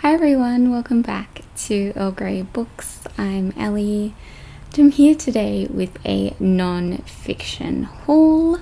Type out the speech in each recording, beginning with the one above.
Hi everyone, welcome back to Earl Grey Books. I'm Ellie. I'm here today with a non-fiction haul.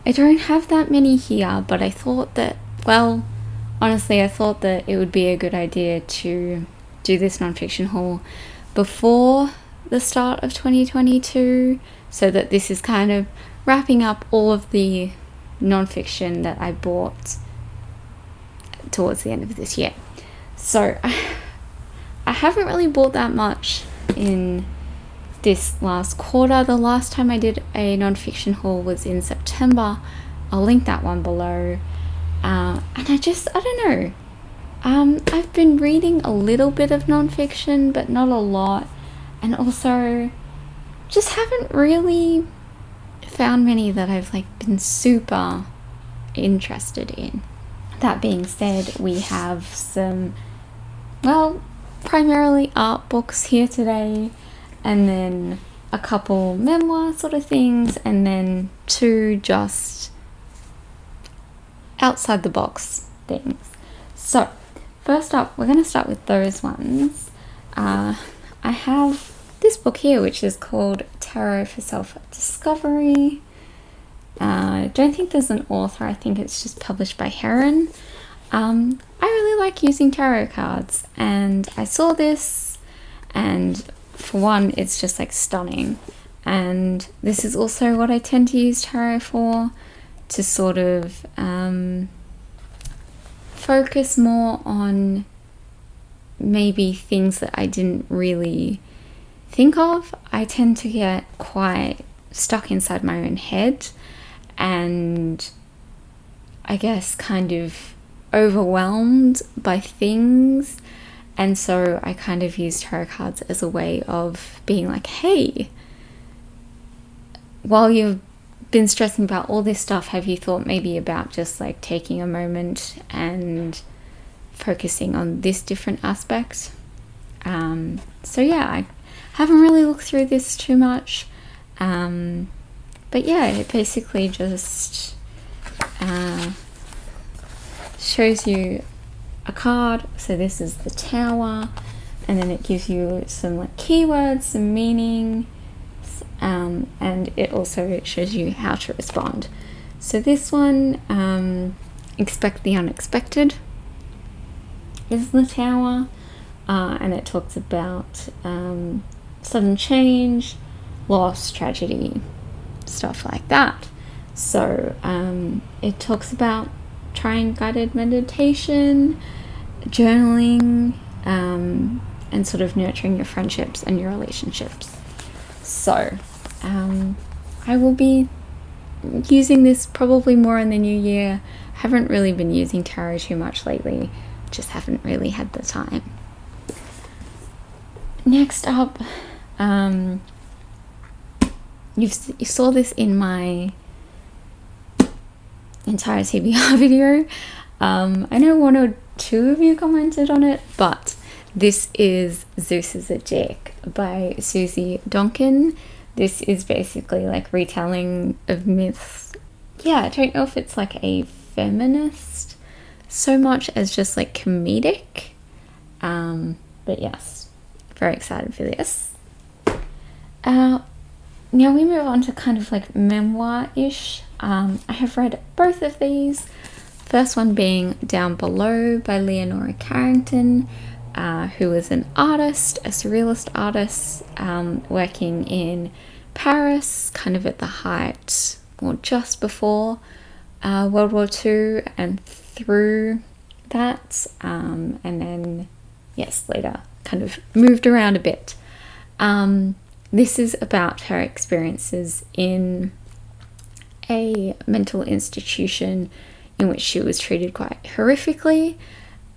I don't have that many here, but I thought that, honestly, I thought that it would be a good idea to do this non-fiction haul before the start of 2022, so that this is kind of wrapping up all of the non-fiction that I bought towards the end of this year. So I haven't really bought that much in this last quarter. The last time I did a non-fiction haul was in September. I'll link that one below. And I don't know. I've been reading a little bit of non-fiction, but not a lot. And also just haven't really found many that I've been super interested in. That being said, we have some, primarily art books here today, and then a couple memoir sort of things, and then two just outside the box things. So first up, we're going to start with those ones. I have this book here, which is called Tarot for Self-Discovery. I don't think there's an author. I think it's just published by Heron. I really like using tarot cards, and I saw this, and for one, it's just stunning. And this is also what I tend to use tarot for, to sort of focus more on maybe things that I didn't really think of. I tend to get quite stuck inside my own head, and I guess kind of overwhelmed by things, and so I kind of use tarot cards as a way of being like, hey, while you've been stressing about all this stuff, have you thought maybe about just taking a moment and focusing on this different aspect? So yeah, I haven't really looked through this too much. But yeah, it basically just shows you a card. So this is the Tower, and then it gives you some keywords, some meaning, and it also shows you how to respond. So this one, expect the unexpected, is the Tower, and it talks about sudden change, loss, tragedy, stuff like that. So it talks about trying guided meditation, journaling, and sort of nurturing your friendships and your relationships. So I will be using this probably more in the new year. I haven't really been using tarot too much lately, just haven't really had the time. Next up, you saw this in my entire TBR video. I know one or two of you commented on it, but this is Zeus is a Dick by Susie Donkin. This is basically retelling of myths. Yeah, I don't know if it's a feminist so much as just comedic. But yes, very excited for this. Now we move on to kind of memoir-ish. I have read both of these. First one being Down Below by Leonora Carrington, who is an artist, a surrealist artist, working in Paris, kind of at the height, or just before World War II and through that, and then, yes, later kind of moved around a bit. This is about her experiences in a mental institution in which she was treated quite horrifically,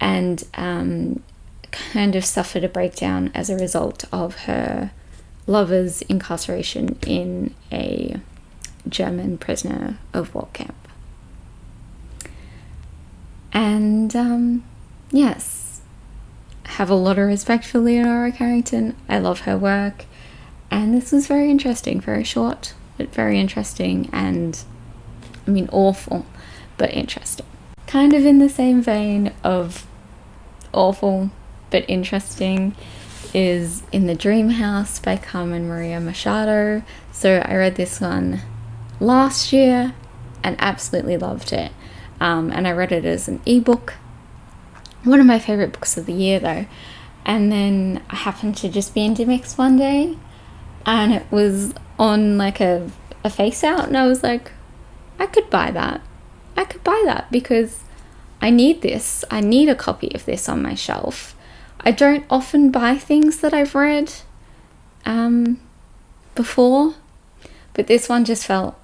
and kind of suffered a breakdown as a result of her lover's incarceration in a German prisoner of war camp. And yes, have a lot of respect for Leonora Carrington. I love her work. And this was very interesting, very short, but very interesting, and awful, but interesting. Kind of in the same vein of awful but interesting is In the Dream House by Carmen Maria Machado. So I read this one last year and absolutely loved it. And I read it as an ebook. One of my favorite books of the year though. And then I happened to just be in Dimix one day and it was on like a face out, and I was like, I could buy that because I need this. I need a copy of this on my shelf. I don't often buy things that I've read before, but this one just felt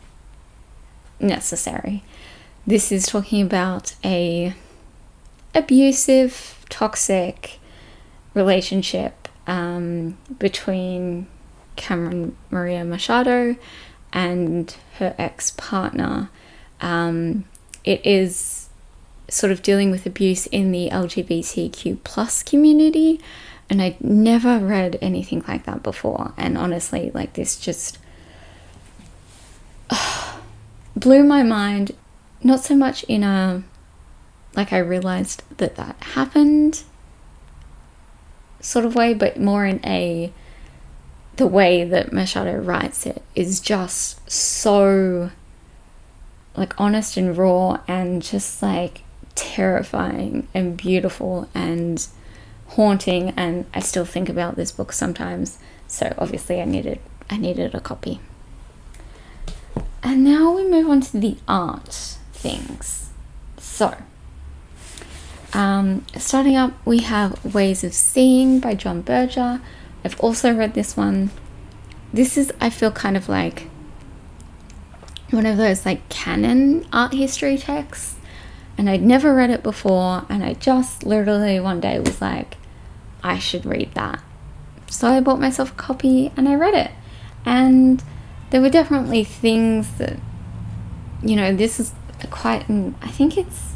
necessary. This is talking about a abusive, toxic relationship between Cameron Maria Machado and her ex-partner. It is sort of dealing with abuse in the LGBTQ plus community, and I'd never read anything like that before, and honestly, like, this just blew my mind. Not so much in a, like, I realized that happened sort of way, but more in the way that Machado writes it is just so, like, honest and raw and just, like, terrifying and beautiful and haunting, and I still think about this book sometimes. So obviously I needed a copy. And now we move on to the art things. So starting up, we have Ways of Seeing by John Berger. I've also read this one. This is, I feel, kind of like one of those like canon art history texts, and I'd never read it before, and I just literally one day was like, I should read that. So I bought myself a copy and I read it, and there were definitely things that, you know, this is quite, I think it's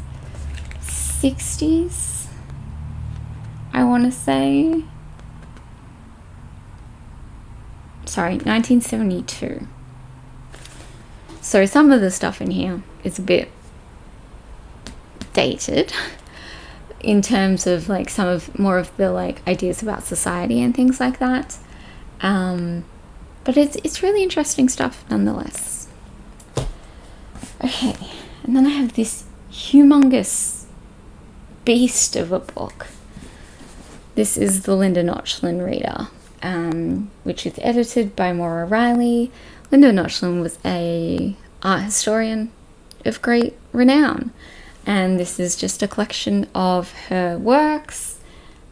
60s, I want to say. Sorry, 1972. So some of the stuff in here is a bit dated in terms of like some of more of the like ideas about society and things like that. But it's really interesting stuff nonetheless. Okay, and then I have this humongous beast of a book. This is the Linda Notchlin Reader, which is edited by Maura Riley. Linda Notchlin was a art historian of great renown, and this is just a collection of her works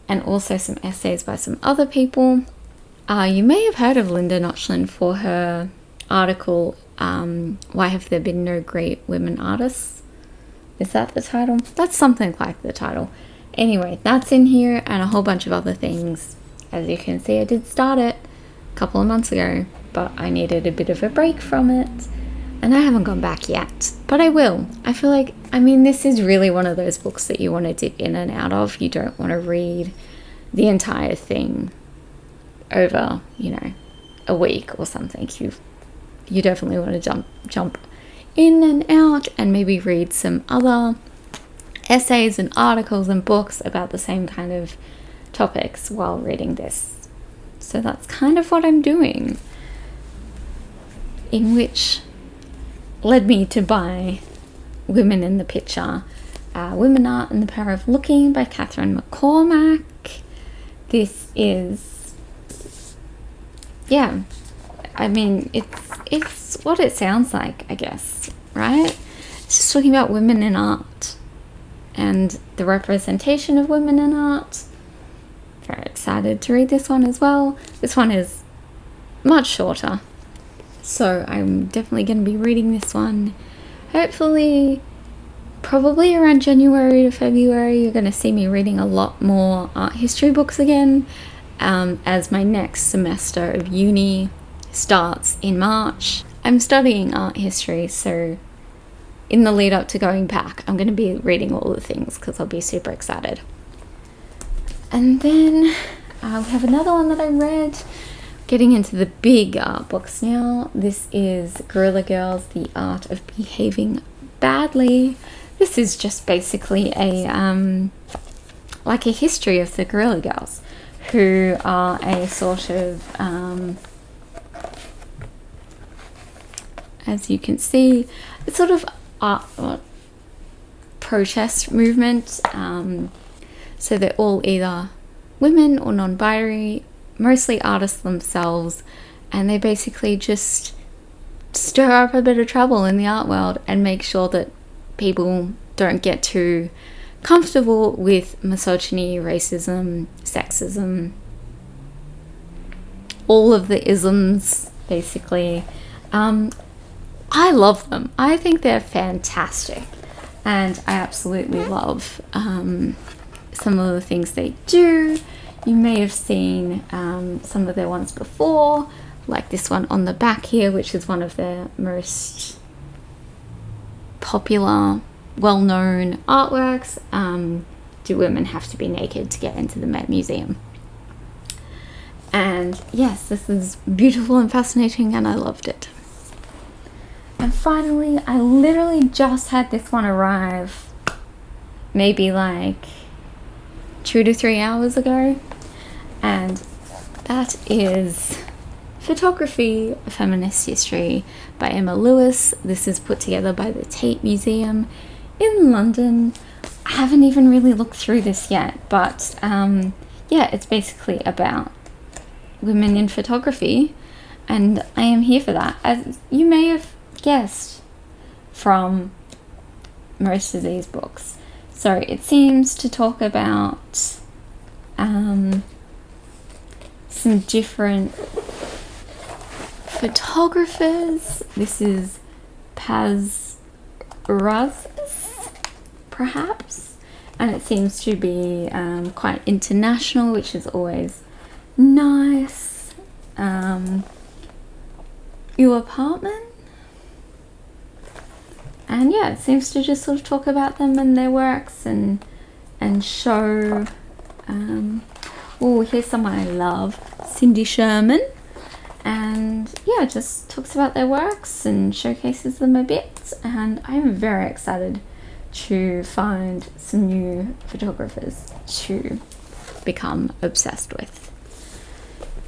and also some essays by some other people. You may have heard of Linda Notchlin for her article, Why Have There Been No Great Women Artists? Is that the title? That's something like the title. Anyway, that's in here and a whole bunch of other things. As you can see, I did start it a couple of months ago, but I needed a bit of a break from it, and I haven't gone back yet, but I will. I feel like, I mean, this is really one of those books that you want to dip in and out of. You don't want to read the entire thing over, you know, a week or something. You definitely want to jump in and out and maybe read some other essays and articles and books about the same kind of topics while reading this. So that's kind of what I'm doing, in which led me to buy Women in the Picture, Women Art and the Power of Looking by Catherine McCormack. This is, yeah, I mean, it's what it sounds like, I guess, right? It's just talking about women in art and the representation of women in art. Very excited to read this one as well. This one is much shorter, so I'm definitely going to be reading this one. Hopefully, probably around January to February, you're going to see me reading a lot more art history books again, as my next semester of uni starts in March. I'm studying art history, so in the lead up to going back, I'm going to be reading all the things because I'll be super excited. And then we have another one that I read. Getting into the big art books now. This is Guerrilla Girls, The Art of Behaving Badly. This is just basically a like a history of the Guerrilla Girls, who are a sort of, as you can see, it's sort of protest movement. So they're all either women or non-binary, mostly artists themselves, and they basically just stir up a bit of trouble in the art world and make sure that people don't get too comfortable with misogyny, racism, sexism, all of the isms, basically. I love them. I think they're fantastic, and I absolutely love some of the things they do. You may have seen some of their ones before, like this one on the back here, which is one of their most popular, well-known artworks. Do women have to be naked to get into the Met Museum? And yes, this is beautiful and fascinating, and I loved it. And finally, I literally just had this one arrive maybe like 2 to 3 hours ago, and that is Photography, Feminist History by Emma Lewis. This is put together by the Tate Museum in London. I haven't even really looked through this yet, but yeah, it's basically about women in photography, and I am here for that, as you may have guessed from most of these books. So it seems to talk about some different photographers. This is Paz Razes, perhaps, and it seems to be quite international, which is always nice. Your apartment, and yeah, it seems to just sort of talk about them and their works and show. Oh, here's someone I love, Cindy Sherman, and yeah, just talks about their works and showcases them a bit. And I'm very excited to find some new photographers to become obsessed with.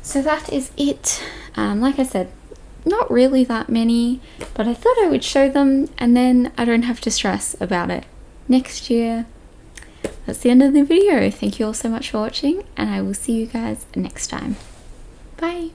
So that is it. Like I said, not really that many, but I thought I would show them, and then I don't have to stress about it next year. That's the end of the video. Thank you all so much for watching, and I will see you guys next time. Bye.